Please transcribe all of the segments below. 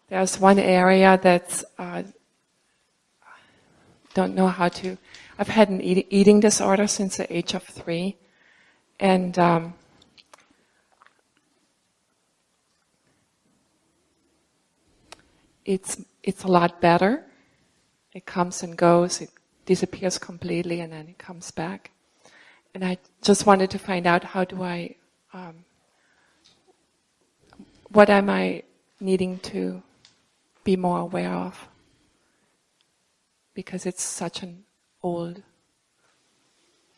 there's one area that's don't know how to. I've had an eating disorder since the age of 3, and it's a lot better. It comes and goes. It disappears completely, and then it comes back. And I just wanted to find out, how do I? What am I needing to be more aware of? Because it's such an old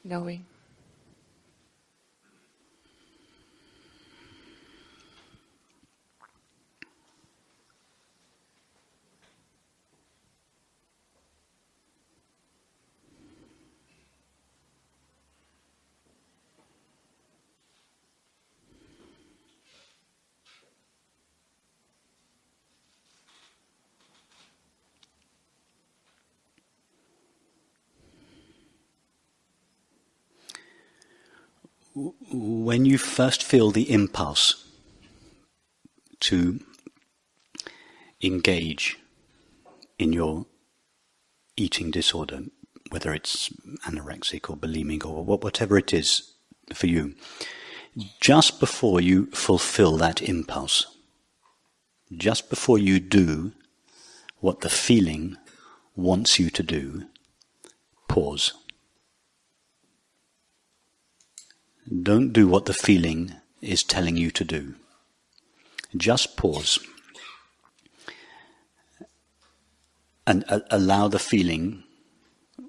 knowing. When you first feel the impulse to engage in your eating disorder, whether it's anorexic or bulimic or whatever it is for you, just before you fulfill that impulse, just before you do what the feeling wants you to do, pause. Don't do what the feeling is telling you to do. Just pause. And allow the feeling,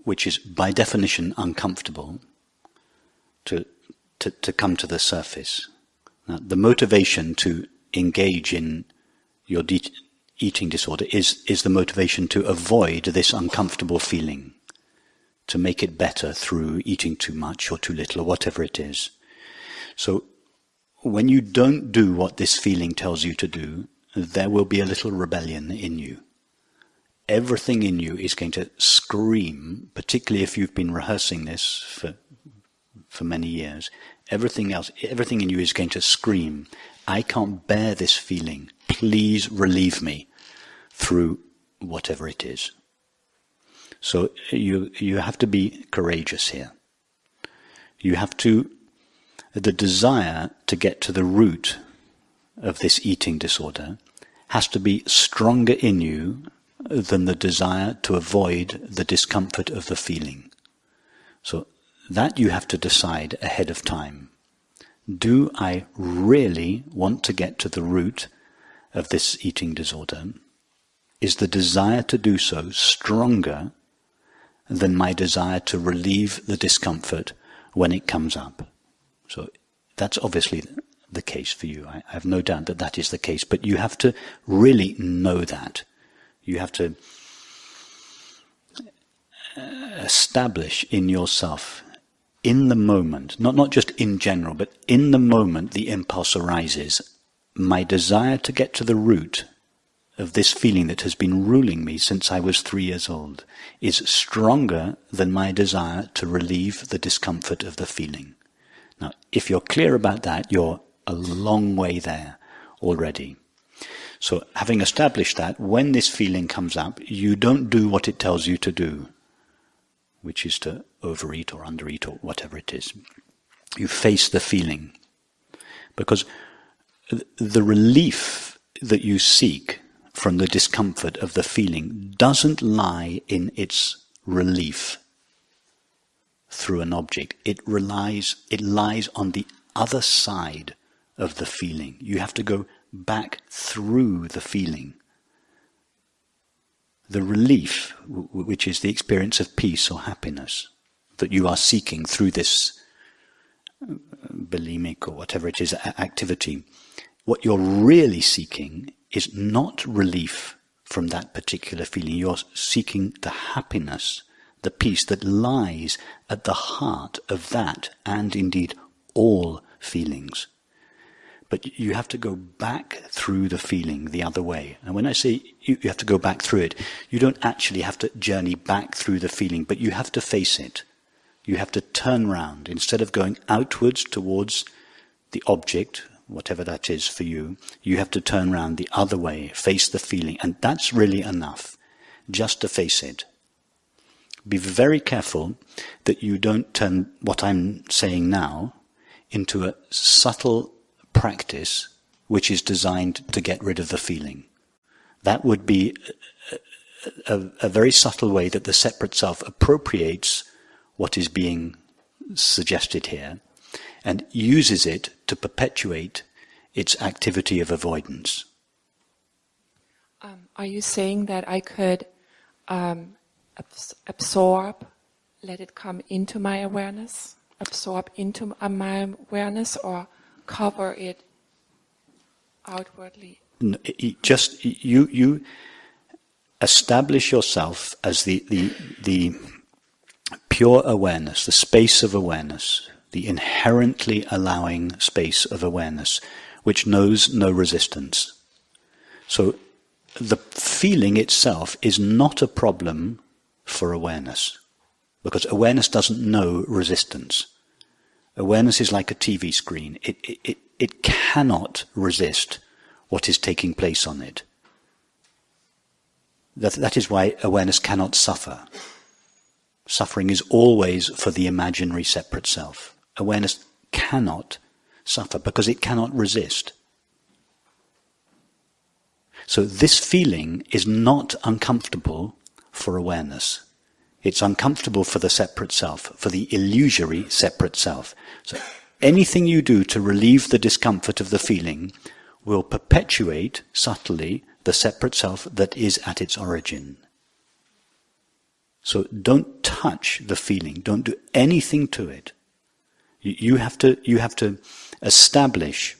which is by definition uncomfortable, to come to the surface. Now, the motivation to engage in your eating disorder is the motivation to avoid this uncomfortable feeling, to make it better through eating too much or too little or whatever it is. So when you don't do what this feeling tells you to do, there will be a little rebellion in you. Everything in you is going to scream, particularly if you've been rehearsing this for many years. Everything in you is going to scream, I can't bear this feeling. Please relieve me through whatever it is. So you have to be courageous here. You have to, the desire to get to the root of this eating disorder has to be stronger in you than the desire to avoid the discomfort of the feeling. So that you have to decide ahead of time. Do I really want to get to the root of this eating disorder? Is the desire to do so stronger than my desire to relieve the discomfort when it comes up? So that's obviously the case for you. I have no doubt that that is the case, but you have to really know that. You have to establish in yourself, in the moment, not just in general, but in the moment the impulse arises, my desire to get to the root of this feeling that has been ruling me since I was 3 years old is stronger than my desire to relieve the discomfort of the feeling. Now, if you're clear about that, you're a long way there already. So having established that, when this feeling comes up, you don't do what it tells you to do, which is to overeat or undereat or whatever it is. You face the feeling. Because the relief that you seek from the discomfort of the feeling doesn't lie in its relief through an object. It lies on the other side of the feeling. You have to go back through the feeling. The relief, which is the experience of peace or happiness that you are seeking through this bulimic or whatever it is activity, what you're really seeking is not relief from that particular feeling. You're seeking the happiness, the peace that lies at the heart of that, and indeed all feelings. But you have to go back through the feeling the other way. And when I say you have to go back through it, you don't actually have to journey back through the feeling, but you have to face it. You have to turn round. Instead of going outwards towards the object, whatever that is for you, you have to turn around the other way, face the feeling, and that's really enough, just to face it. Be very careful that you don't turn what I'm saying now into a subtle practice which is designed to get rid of the feeling. That would be a very subtle way that the separate self appropriates what is being suggested here and uses it to perpetuate its activity of avoidance. Are you saying that I could absorb, let it come into my awareness, absorb into my awareness, or cover it outwardly? Just you establish yourself as the pure awareness, the space of awareness, the inherently allowing space of awareness, which knows no resistance. So the feeling itself is not a problem for awareness, because awareness doesn't know resistance. Awareness is like a TV screen. It cannot resist what is taking place on it. That is why awareness cannot suffer. Suffering is always for the imaginary separate self. Awareness cannot suffer because it cannot resist. So this feeling is not uncomfortable for awareness. It's uncomfortable for the separate self, for the illusory separate self. So anything you do to relieve the discomfort of the feeling will perpetuate subtly the separate self that is at its origin. So don't touch the feeling. Don't do anything to it. You have to establish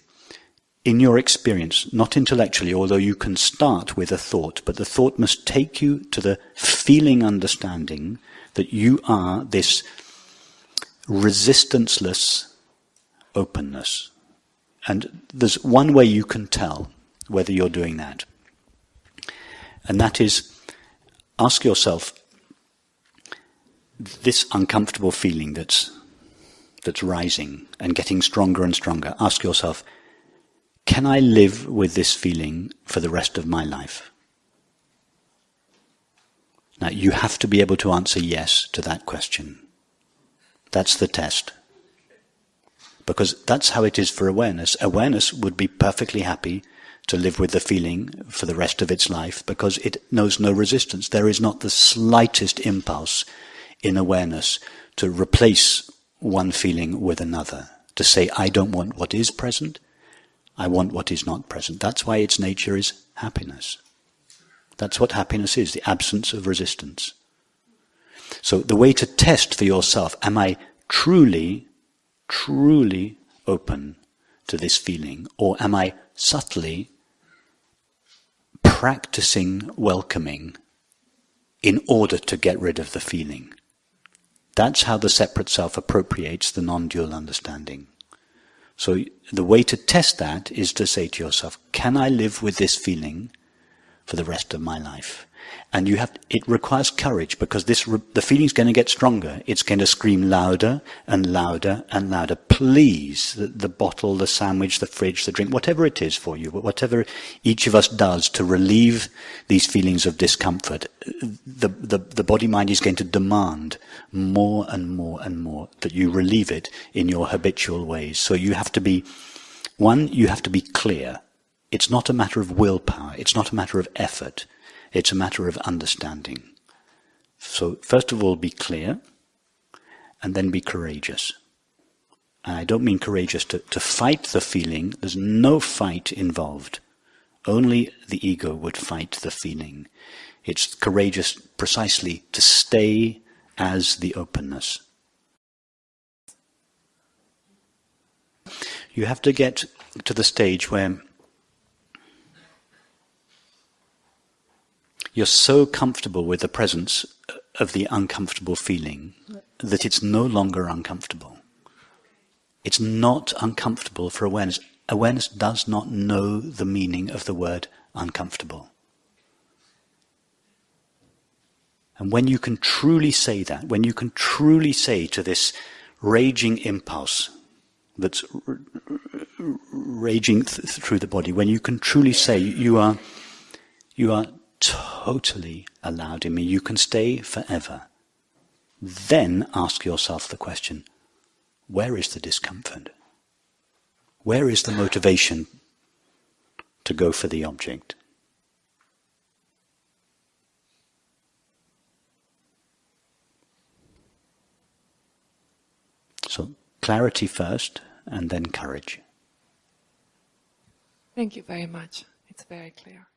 in your experience, not intellectually, although you can start with a thought, but the thought must take you to the feeling understanding that you are this resistanceless openness. And there's one way you can tell whether you're doing that. And that is, ask yourself, this uncomfortable feeling that's rising and getting stronger and stronger, ask yourself, can I live with this feeling for the rest of my life? Now, you have to be able to answer yes to that question. That's the test. Because that's how it is for awareness. Awareness would be perfectly happy to live with the feeling for the rest of its life because it knows no resistance. There is not the slightest impulse in awareness to replace one feeling with another, to say, I don't want what is present, I want what is not present. That's why its nature is happiness. That's what happiness is, the absence of resistance. So the way to test for yourself, am I truly, truly open to this feeling, or am I subtly practicing welcoming in order to get rid of the feeling? That's how the separate self appropriates the non-dual understanding. So the way to test that is to say to yourself, can I live with this feeling for the rest of my life? And it requires courage, because the feeling's going to get stronger. It's going to scream louder and louder and louder. Please, the bottle, the sandwich, the fridge, the drink, whatever it is for you, whatever each of us does to relieve these feelings of discomfort, the body-mind is going to demand more and more and more that you relieve it in your habitual ways. So you have to be clear. It's not a matter of willpower. It's not a matter of effort. It's a matter of understanding. So first of all, be clear, and then be courageous. And I don't mean courageous to fight the feeling. There's no fight involved. Only the ego would fight the feeling. It's courageous precisely to stay as the openness. You have to get to the stage where you're so comfortable with the presence of the uncomfortable feeling that it's no longer uncomfortable. It's not uncomfortable for awareness. Awareness does not know the meaning of the word uncomfortable. And when you can truly say that, when you can truly say to this raging impulse, that's raging through the body, when you can truly say, you are totally allowed in me, you can stay forever, then ask yourself the question, where is the discomfort? Where is the motivation to go for the object? So clarity first, and then courage. Thank you very much. It's very clear.